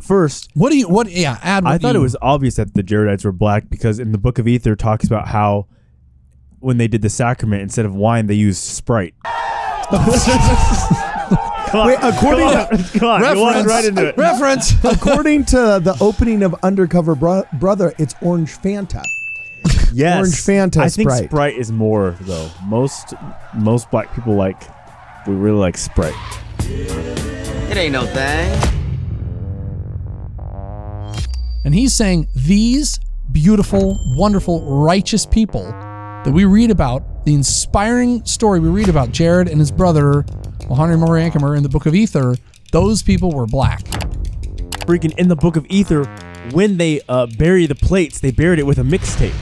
first, I thought it was obvious that the Jaredites were black because in the Book of Ether talks about how when they did the sacrament, instead of wine, they used Sprite. Wait, according to reference, right into it. Reference. According to the opening of Undercover Brother, it's Orange Fanta. Yes, Orange Fanta. I think Sprite. Sprite is more though. Most black people we really like Sprite. It ain't no thing. And he's saying these beautiful, wonderful, righteous people that we read about, the inspiring story we read about Jared and his brother, Mohani Moriankamer, in the Book of Ether, those people were black. Freaking in the Book of Ether, when they bury the plates, they buried it with a mixtape.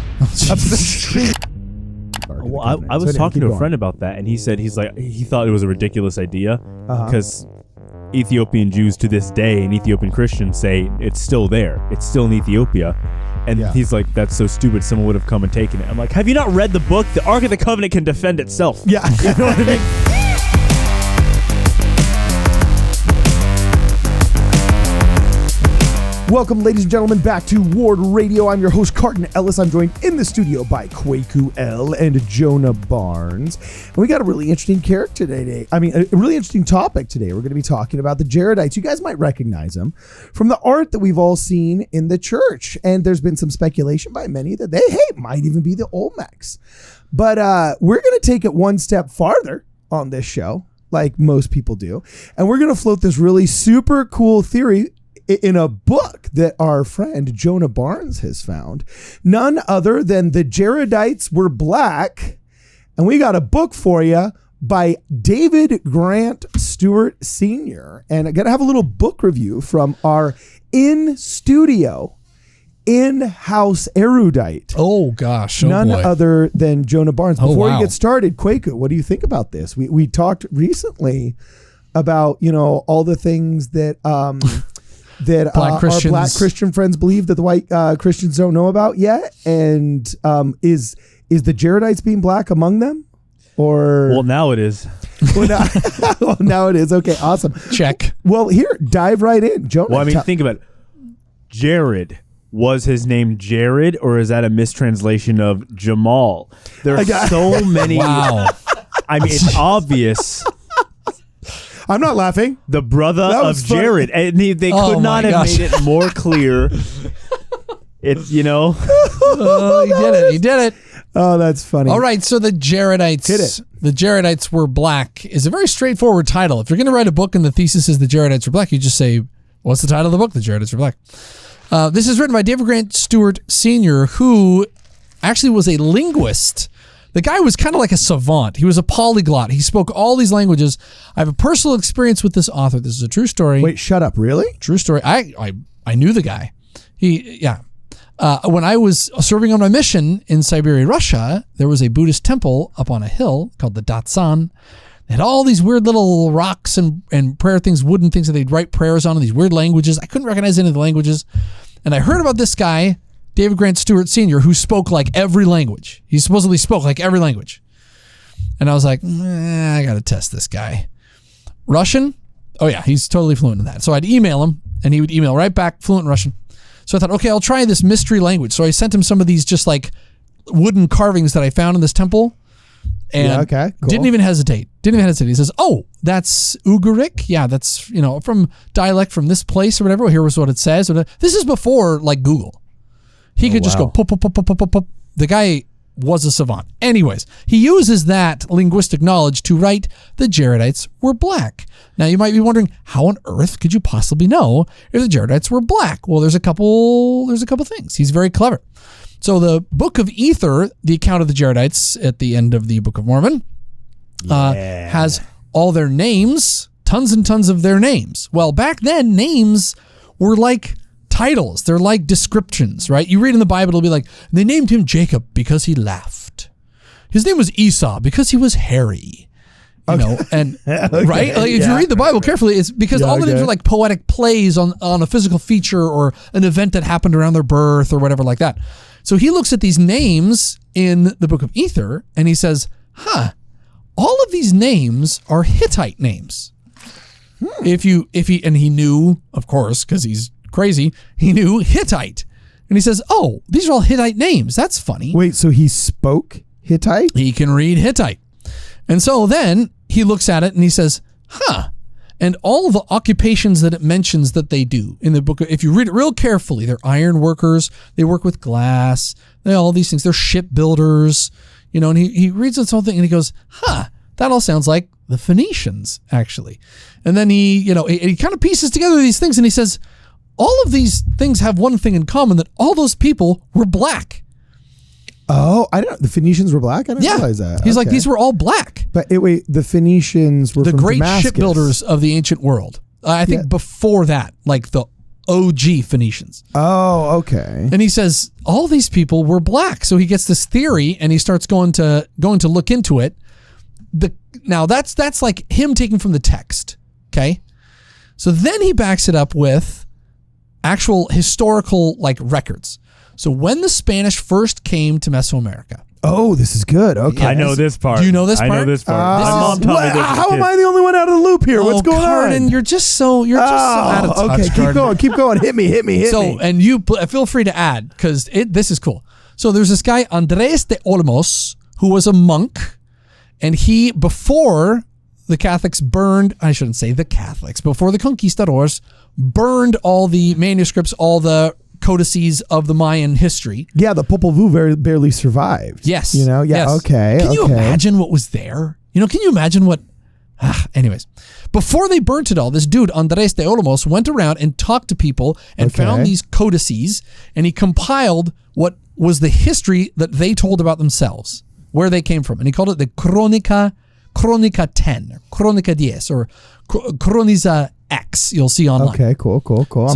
Well, I was talking to a friend about that, and he said he thought it was a ridiculous idea because Ethiopian Jews to this day and Ethiopian Christians say it's still there. It's still in Ethiopia. And he's like, that's so stupid. Someone would have come and taken it. I'm like, have you not read the book? The Ark of the Covenant can defend itself. Yeah. You know what I mean? Welcome, ladies and gentlemen, back to Ward Radio. I'm your host, Cardon Ellis. I'm joined in the studio by Kwaku L and Jonah Barnes. And we got a really interesting character today. A really interesting topic today. We're going to be talking about the Jaredites. You guys might recognize them from the art that we've all seen in the church. And there's been some speculation by many that they might even be the Olmecs. But we're going to take it one step farther on this show, like most people do. And we're going to float this really super cool theory in a book that our friend Jonah Barnes has found. None other than the Jaredites were black. And we got a book for you by David Grant Stewart Sr. And I'm going to have a little book review from our in-studio, in-house erudite. Oh, gosh. None other than Jonah Barnes. Before wow. we get started, Kwaku, what do you think about this? We talked recently about, all the things that... that our black Christian friends believe that the white Christians don't know about yet, and is the Jaredites being black among them, or now it is. Now it is. Okay, awesome. Check. Well, here, dive right in, Jonah. Well, think about it. Jared. Was his name Jared, or is that a mistranslation of Jamal? There are so many. Wow. It's obvious. I'm not laughing. The brother of Jared. And they could not have made it more clear. It's, he did it. Oh, that's funny. All right, so the Jaredites. Hit it. The Jaredites were black is a very straightforward title. If you're going to write a book and the thesis is the Jaredites were black, you just say, what's the title of the book? The Jaredites were black. This is written by David Grant Stewart Sr., who actually was a linguist. The guy was kind of like a savant. He was a polyglot. He spoke all these languages. I have a personal experience with this author. This is a true story. Wait, shut up. Really? True story. I knew the guy. When I was serving on my mission in Siberia, Russia, there was a Buddhist temple up on a hill called the Datsan. They had all these weird little rocks and prayer things, wooden things that they'd write prayers on in these weird languages. I couldn't recognize any of the languages. And I heard about this guy, David Grant Stewart Sr., who spoke like every language. He supposedly spoke like every language. And I was like, I got to test this guy. Russian? Oh, yeah, he's totally fluent in that. So I'd email him, and he would email right back, fluent in Russian. So I thought, okay, I'll try this mystery language. So I sent him some of these just like wooden carvings that I found in this temple. And cool. Didn't even hesitate. He says, oh, that's Ugaric. Yeah, that's, from dialect from this place or whatever. Well, here was what it says. This is before like Google. He could just go pop, pop, pop, pop, pop, pop, pop. The guy was a savant. Anyways, he uses that linguistic knowledge to write the Jaredites were black. Now, you might be wondering, how on earth could you possibly know if the Jaredites were black? Well, there's a couple things. He's very clever. So the Book of Ether, the account of the Jaredites at the end of the Book of Mormon, has all their names, tons and tons of their names. Well, back then, names were like titles. They're like descriptions, right? You read in the Bible, it'll be like, they named him Jacob because he laughed. His name was Esau because he was hairy. And right? Like, if you read the Bible carefully, it's because all the names are like poetic plays on a physical feature or an event that happened around their birth or whatever like that. So he looks at these names in the Book of Ether and he says, all of these names are Hittite names. And he knew, of course, because he's crazy. He knew Hittite. And he says, oh, these are all Hittite names. That's funny. Wait, so he spoke Hittite? He can read Hittite. And so then he looks at it and he says, huh. And all the occupations that it mentions that they do in the book, if you read it real carefully, they're iron workers, they work with glass, all these things, they're shipbuilders, and he reads this whole thing and he goes, huh, that all sounds like the Phoenicians, actually. And then he kind of pieces together these things and he says, all of these things have one thing in common, that all those people were black. Oh, I don't. The Phoenicians were black. I didn't realize that. He's like, these were all black. But wait, the Phoenicians were the from great Damascus. shipbuilders of the ancient world. I think before that, like the OG Phoenicians. Oh, okay. And he says all these people were black. So he gets this theory and he starts going to look into it. Now that's like him taking from the text. Okay, so then he backs it up with actual historical like records. So when the Spanish first came to Mesoamerica. Oh, this is good. Okay. I know this part. Do you know this part? I know this part. My mom taught me this. How am I the only one out of the loop here? What's going Cardon, on? you're just so out of touch. Okay, keep going. Hit me. So, and you feel free to add, because this is cool. So there's this guy, Andres de Olmos, who was a monk, and he, before the Catholics burned, I shouldn't say the Catholics, before the conquistadors burned all the manuscripts, all the codices of the Mayan history. Yeah, the Popol Vuh barely survived. Yes. Yes. Okay. Can you imagine what was there? Can you imagine what... anyways, before they burnt it all, this dude, Andres de Olmos, went around and talked to people and found these codices, and he compiled what was the history that they told about themselves, where they came from. And he called it the Crónica 10, Crónica 10, or Croniza X, you'll see online. Okay, cool. I'm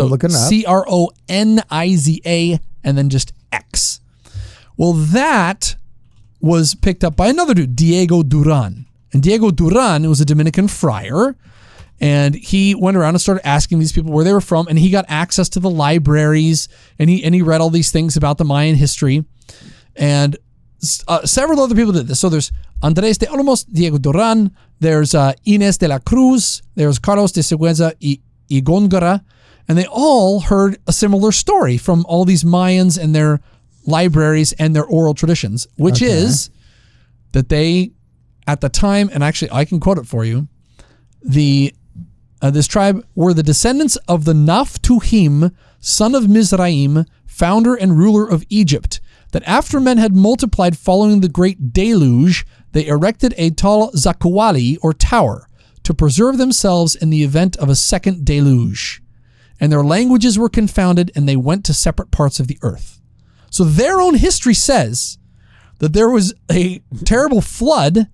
looking up. Croniza and then just X. Well, that was picked up by another dude, Diego Duran. And Diego Duran was a Dominican friar, and he went around and started asking these people where they were from, and he got access to the libraries, and he read all these things about the Mayan history, and several other people did this. So there's Andrés de Olmos, Diego Duran, there's Inés de la Cruz, there's Carlos de Sigüenza y Góngora, and they all heard a similar story from all these Mayans and their libraries and their oral traditions, which is that they, at the time, and actually I can quote it for you, this tribe were the descendants of the Naphtuhim, son of Mizraim, founder and ruler of Egypt, that after men had multiplied following the great deluge, they erected a tall zakuali, or tower, to preserve themselves in the event of a second deluge. And their languages were confounded, and they went to separate parts of the earth. So their own history says that there was a terrible flood,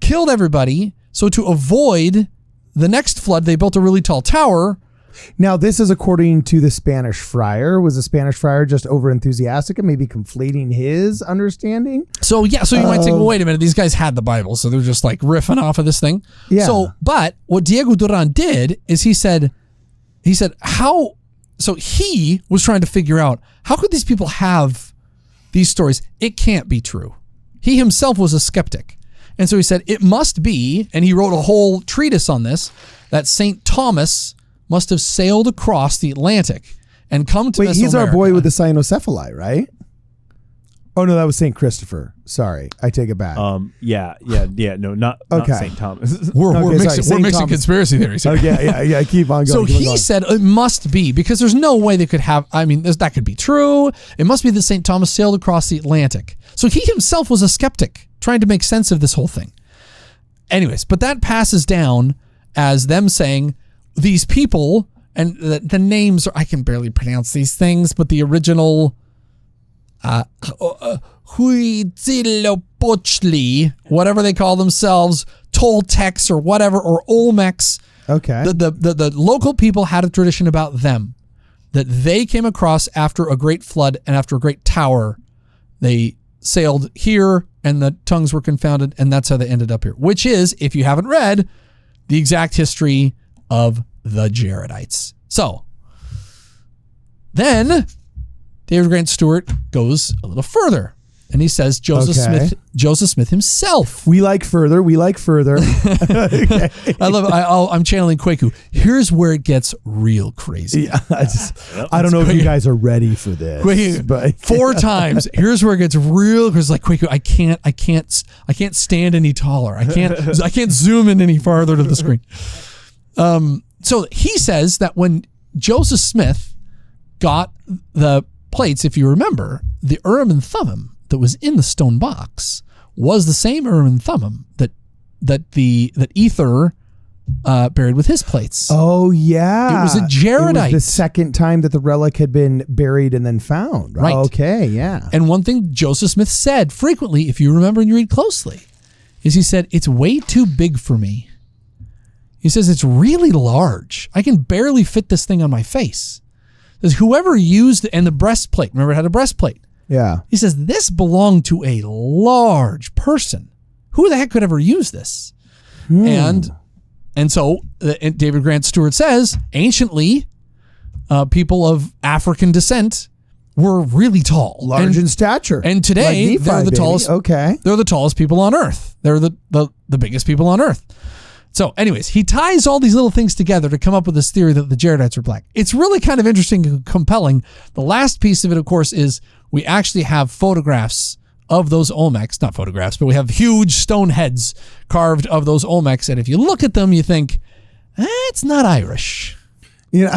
killed everybody, so to avoid the next flood, they built a really tall tower. Now, this is according to the Spanish friar. Was the Spanish friar just over-enthusiastic and maybe conflating his understanding? So you might say, well, wait a minute, these guys had the Bible, so they're just like riffing off of this thing. Yeah. So, but what Diego Duran did is he said, how, so he was trying to figure out, how could these people have these stories? It can't be true. He himself was a skeptic. And so he said, it must be, and he wrote a whole treatise on this, that St. Thomas must have sailed across the Atlantic and come to Mesoamerica. He's our boy with the cynocephaly, right? Oh, no, that was St. Christopher. Sorry, I take it back. No, not St. Thomas. We're mixing conspiracy theories here. Yeah, keep on going. So he said it must be, because there's no way they could have, that could be true. It must be that St. Thomas sailed across the Atlantic. So he himself was a skeptic, trying to make sense of this whole thing. Anyways, but that passes down as them saying, these people, and the names are, I can barely pronounce these things, but the original Huitzilopochtli, whatever they call themselves, Toltecs or whatever, or Olmecs. Okay. The local people had a tradition about them that they came across after a great flood and after a great tower. They sailed here and the tongues were confounded, and that's how they ended up here, which is, if you haven't read, the exact history of the Jaredites. So then David Grant Stewart goes a little further, And he says Joseph Smith himself. We like further. Okay. I love it. I'm channeling Kwaku. Here's where it gets real crazy. Yeah, I don't know if you guys are ready for this. Kwaku, but 4 times. Here's where it gets real, because like Kwaku, I can't stand any taller. I can't zoom in any farther to the screen. So he says that when Joseph Smith got the plates, if you remember, the Urim and Thummim that was in the stone box was the same Urim and Thummim that Ether buried with his plates. Oh yeah, it was a Jaredite. It was the second time that the relic had been buried and then found. Right. Okay. Yeah. And one thing Joseph Smith said frequently, if you remember and you read closely, is he said, "It's way too big for me." He says, "It's really large. I can barely fit this thing on my face." He says, whoever used and the breastplate, remember it had a breastplate. Yeah. He says, this belonged to a large person. Who the heck could ever use this? And so David Grant Stewart says, anciently, people of African descent were really tall. Large in stature. And today, like Nephi, they're the tallest. Okay. They're the tallest people on earth. They're the biggest people on earth. So anyways, he ties all these little things together to come up with this theory that the Jaredites are black. It's really kind of interesting and compelling. The last piece of it, of course, is we actually have photographs of those Olmecs. Not photographs, but we have huge stone heads carved of those Olmecs. And if you look at them, you think, it's not Irish. You know,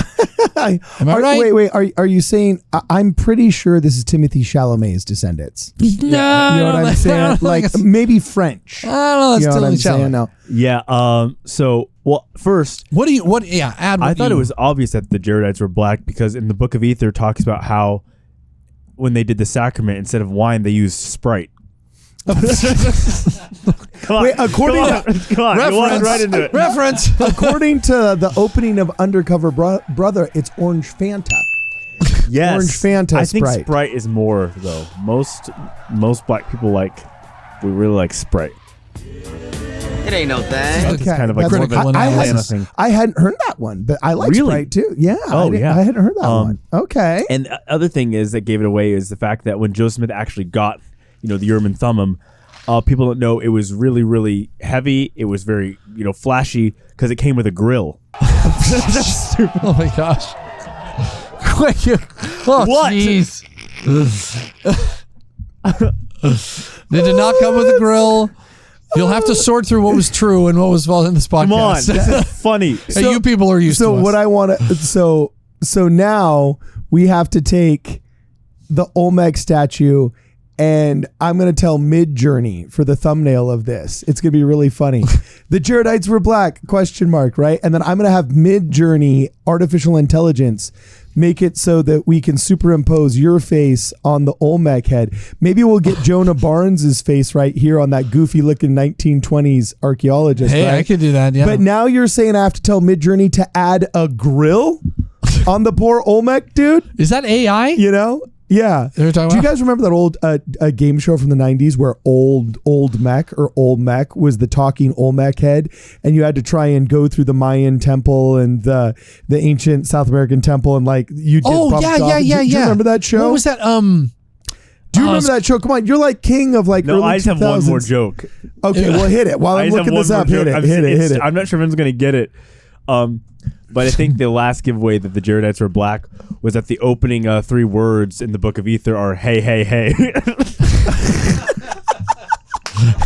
Am I right? Wait. Are you saying? I'm pretty sure this is Timothy Chalamet's descendants. No, you know what I'm saying? Like maybe French. I don't know. That's you know what I'm Chalamet. saying? No. Yeah. So, well, first, I thought it was obvious that the Jaredites were black because in the Book of Ether talks about how when they did the sacrament, instead of wine, they used Sprite. Come on. Wait, according to come on, reference, right into it. Reference. according to the opening of Undercover Brother, it's Orange Fanta. Yes, Orange Fanta. I think Sprite. Sprite is more though. Most black people we really like Sprite. It ain't no thing. It's kind of like That's more of critical an analysis. Atlanta thing. I hadn't heard that one, but I like Really? Sprite too. Yeah. Oh, yeah. I hadn't heard that one. Okay. And the other thing is that gave it away is the fact that when Joseph Smith actually got, the Urim and Thummim, people don't know it was really, really heavy. It was very, flashy because it came with a grill. That's stupid. Oh my gosh. Oh, What? Jeez. They did not come with a grill. You'll have to sort through what was true and what was false in this podcast. Come on, this is funny. Hey, you people are used to So us. what I want to so now we have to take the Olmec statue and I'm going to tell Mid-Journey for the thumbnail of this. It's going to be really funny. The Jaredites were black, ? Right? And then I'm going to have Mid-Journey artificial intelligence make it so that we can superimpose your face on the Olmec head. Maybe we'll get Jonah Barnes's face right here on that goofy looking 1920s archaeologist. Hey, right? I could do that, yeah. But now you're saying I have to tell Mid-Journey to add a grill on the poor Olmec dude? Is that AI? You know? Yeah. They're talking Do you about- guys remember that old game show from the 90s where old Mech or Old Mech was the talking Olmec head, and you had to try and go through the Mayan temple and the ancient South American temple, and like you did Oh, bumped yeah. Do you remember that show? What was that? Do you remember that show? Come on, you're like king of like No, early I just have one 2000s. more joke. Okay, well hit it while I I'm just have looking one this more up. joke. Hit it. I'm not sure if anyone's going to get it. But I think the last giveaway that the Jaredites were black was that the opening 3 words in the Book of Ether are hey, hey, hey.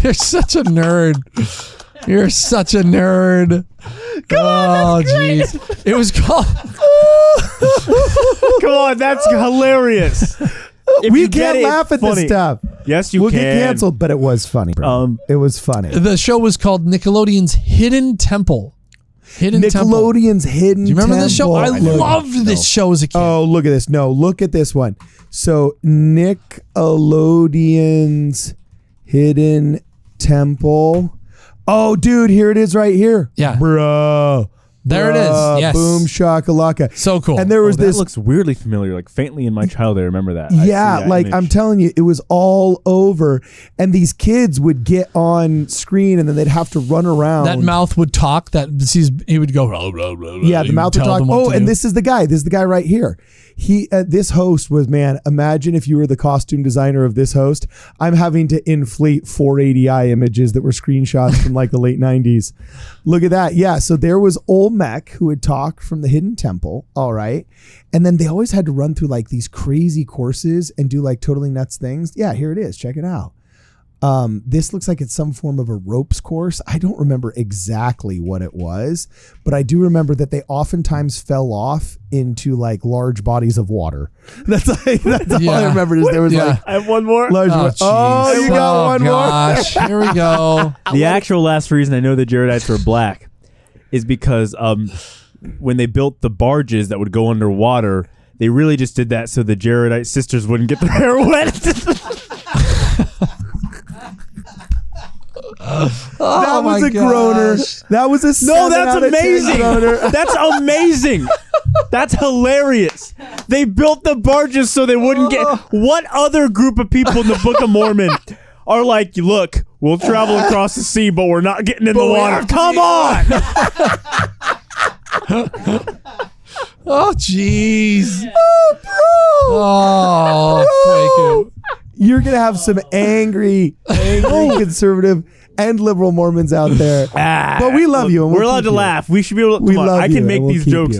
You're such a nerd. You're such a nerd. Oh, jeez. It was called. Come on, that's hilarious. If We you get can't it, laugh at funny. this stuff. Yes, you We'll can. get canceled, but it was funny. Bro. It was funny. The show was called Nickelodeon's Hidden Temple. Nickelodeon's Hidden Do you remember this show? Temple. I loved this show as a kid. Oh, look at this. No, look at this one. So Nickelodeon's Hidden Temple. Oh, dude, here it is right here. Yeah. Bro. There it is. Yes. Boom shakalaka. So cool. And there was that this. looks weirdly familiar, like faintly in my childhood. I remember that. Yeah, like I'm telling you, it was all over. And these kids would get on screen and then they'd have to run around. That mouth would talk. He would go. Blah, blah, blah, blah. Yeah, the You'd mouth would tell talk. them what Oh, to and do. this is the guy. This is the guy right here. This host was, man, imagine if you were the costume designer of this host. I'm having to inflate 480i images that were screenshots from like the late 90s. Look at that. Yeah. So there was Olmec who would talk from the hidden temple. All right. And then they always had to run through like these crazy courses and do like totally nuts things. Yeah, here it is. Check it out. This looks like it's some form of a ropes course. I don't remember exactly what it was, but I do remember that they oftentimes fell off into like large bodies of water. That's all I remember. Is there was like I have one more. Large you got one more. Here we go. The actual last reason I know the Jaredites were black is because when they built the barges that would go underwater, they really just did that so the Jaredite sisters wouldn't get their hair wet. That was a groaner. That was a no. That's amazing. That's amazing. That's hilarious. They built the barges so they wouldn't get. What other group of people in the Book of Mormon are like, look, we'll travel across the sea, but we're not getting in the water. Come on. Oh, jeez. Oh, bro. Oh, you're gonna have some angry conservative and liberal Mormons out there, but we love you. And we're allowed to laugh. We should be able to. Come on, I can make these jokes.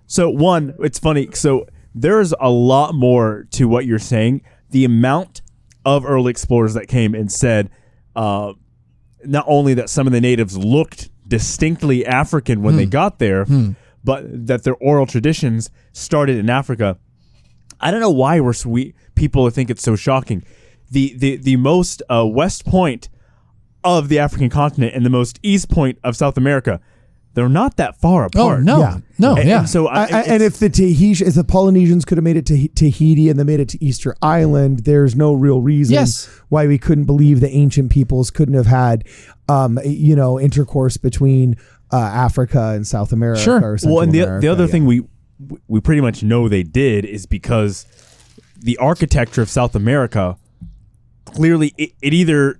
So one, it's funny. So there's a lot more to what you're saying. The amount of early explorers that came and said, not only that some of the natives looked distinctly African when they got there, but that their oral traditions started in Africa. I don't know why people think it's so shocking. The most west point of the African continent and the most east point of South America, they're not that far apart. Oh no, yeah. no, and, yeah. And so, and if the Polynesians could have made it to Tahiti and they made it to Easter Island, there's no real reason why we couldn't believe the ancient peoples couldn't have had, intercourse between Africa and South America. Sure. Or Central America. The other thing we pretty much know they did is because the architecture of South America, clearly it either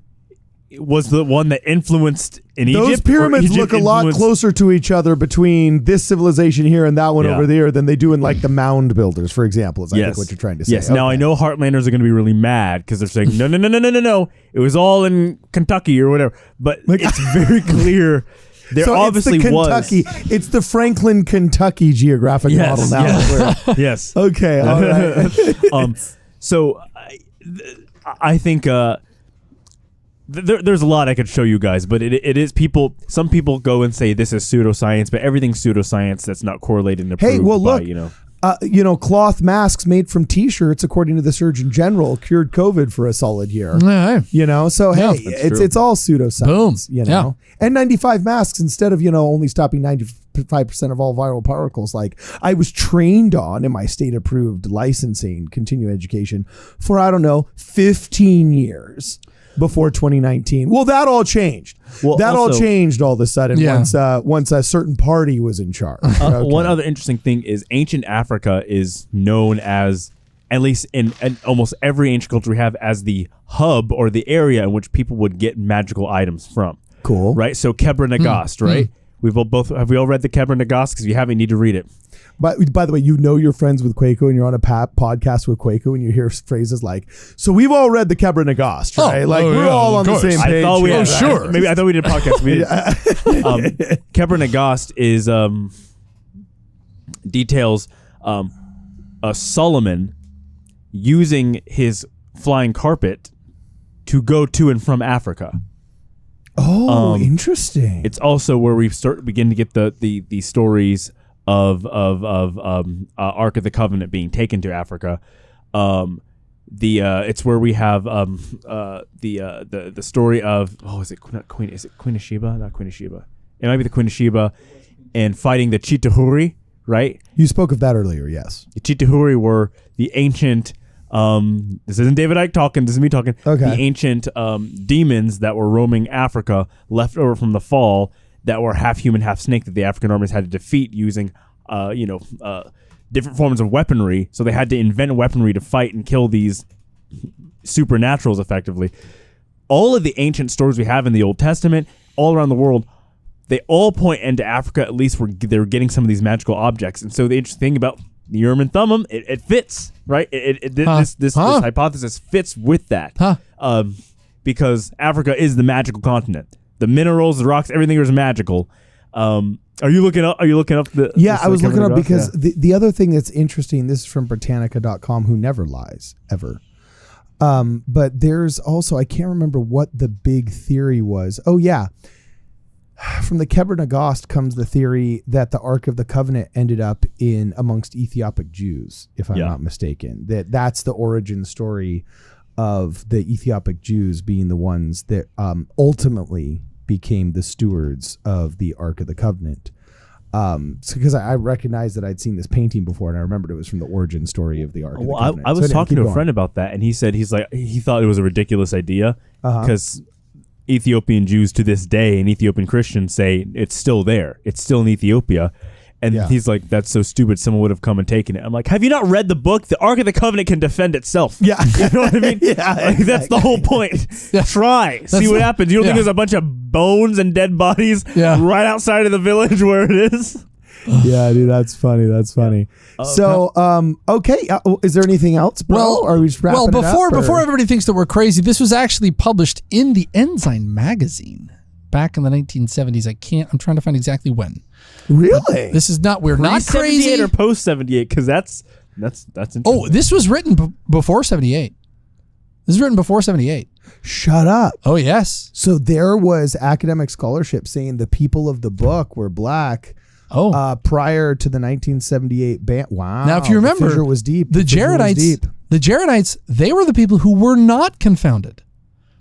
was the one that influenced in Egypt. Those pyramids look a lot closer to each other between this civilization here and that one over there than they do in like the mound builders, for example, is I think what you're trying to say. Yes. Okay. Now I know Heartlanders are going to be really mad because they're saying, no. It was all in Kentucky or whatever. But it's very clear. There obviously It's the Franklin, Kentucky geographic model now. Yes. Okay. All right. So I think there's a lot I could show you guys, but it is people. Some people go and say this is pseudoscience, but everything's pseudoscience that's not correlated and approved. Hey, well, look, cloth masks made from T-shirts, according to the Surgeon General, cured COVID for a solid year. Yeah. So hey, it's all pseudoscience. Boom. N95 masks instead of only stopping 95% of all viral particles, like I was trained on in my state-approved licensing, continuing education for 15 years. Before 2019. Well, that all changed. All changed all of a sudden once a certain party was in charge. One other interesting thing is ancient Africa is known as, at least in almost every ancient culture we have, as the hub or the area in which people would get magical items from. Cool. Right? So Kebra Nagast, right? Have we all read the Kebra Nagast? Because if you haven't, you need to read it. But by the way, you're friends with Kwaku and you're on a podcast with Kwaku and you hear phrases like, so we've all read the Kebra Nagast, right? We're all on the same page. I thought we had, sure. Maybe I thought we did a podcast. We did. Kebra Nagast is details Solomon using his flying carpet to go to and from Africa. Oh, interesting. It's also where we begin to get the stories of Ark of the Covenant being taken to Africa. It's where we have the story of is it Queen of Sheba? Not Queen of Sheba. It might be the Queen of Sheba, and fighting the Chitahuri, right? You spoke of that earlier, yes. The Chitahuri were the ancient. This isn't David Icke talking. This is me talking. Okay. The ancient demons that were roaming Africa, left over from the fall, that were half human, half snake, that the African armies had to defeat using, different forms of weaponry. So they had to invent weaponry to fight and kill these supernaturals, effectively. All of the ancient stories we have in the Old Testament, all around the world, they all point into Africa, at least where they're getting some of these magical objects. And so the interesting thing about Urim and Thummim, it fits, right? This hypothesis fits with that. Because Africa is the magical continent. The minerals, the rocks, everything is magical. Are you looking up the? Yeah, I was looking up because the other thing that's interesting. This is from Britannica.com, who never lies ever. But there's also, I can't remember what the big theory was. Oh yeah, from the Keber Nagast comes the theory that the Ark of the Covenant ended up in amongst Ethiopic Jews, if I'm not mistaken. That's the origin story of the Ethiopic Jews being the ones that ultimately became the stewards of the Ark of the Covenant. Because I recognized that I'd seen this painting before, and I remembered it was from the origin story of the Ark of the Covenant. I was talking to a friend about that, and he said he thought it was a ridiculous idea because Ethiopian Jews to this day and Ethiopian Christians say it's still there. It's still in Ethiopia. And he's like, that's so stupid. Someone would have come and taken it. I'm like, have you not read the book? The Ark of the Covenant can defend itself. Yeah. You know what I mean? That's the whole point. Try. See what happens. You don't think there's a bunch of bones and dead bodies right outside of the village where it is? Yeah, dude, that's funny. That's funny. So, okay. Is there anything else, bro? Or are we just wrapping it up? Before everybody thinks that we're crazy, this was actually published in the Ensign magazine back in the 1970s. I'm trying to find exactly when. Really? This is not, we're not crazy. Or post 78, because that's interesting. Oh, this was written before 78. This is written before 78. Shut up. Oh, yes. So there was academic scholarship saying the people of the book were black. Prior to the 1978 ban. Wow. Now, if you remember, the fissure was deep. The Jaredites, they were the people who were not confounded.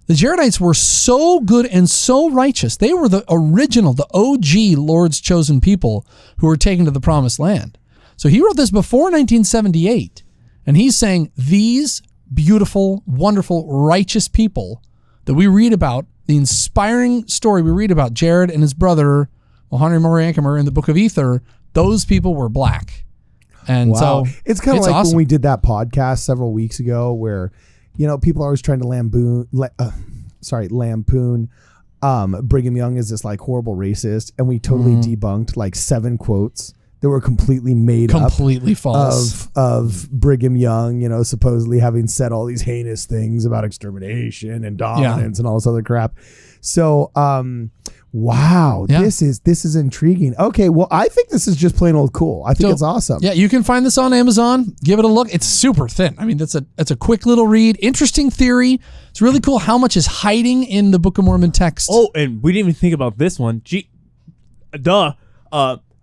The Jaredites were so good and so righteous. They were the original, the OG Lord's chosen people who were taken to the promised land. So he wrote this before 1978, and he's saying these beautiful, wonderful, righteous people that we read about, the inspiring story we read about Jared and his brother, Mohani Moriankamer, in the Book of Ether, those people were black. And so it's kind of like awesome. When we did that podcast several weeks ago where, people are always trying to lampoon Brigham Young is this like horrible racist, and we totally debunked like 7 quotes that were completely made up, completely false of Brigham Young, supposedly having said all these heinous things about extermination and dominance and all this other crap. So, wow, this is intriguing. Okay, well, I think this is just plain old cool. I think it's awesome. Yeah, you can find this on Amazon. Give it a look. It's super thin. I mean, that's a quick little read. Interesting theory. It's really cool how much is hiding in the Book of Mormon text. Oh, and we didn't even think about this one.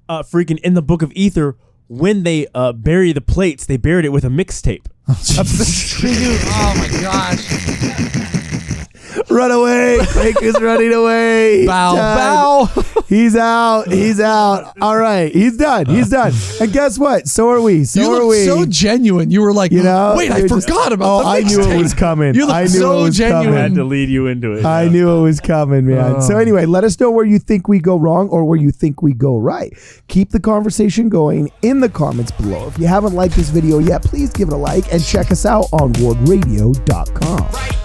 Freaking in the Book of Ether, when they bury the plates, they buried it with a mixtape. Oh my gosh. Run away. Quake is running away. Bow. He's out. All right. He's done. And guess what? So are we. You look so genuine. You were like, wait, I forgot about the mixtape. I knew it was coming. You look so genuine. I had to lead you into it. I knew it was coming, man. So anyway, let us know where you think we go wrong or where you think we go right. Keep the conversation going in the comments below. If you haven't liked this video yet, please give it a like and check us out on wardradio.com.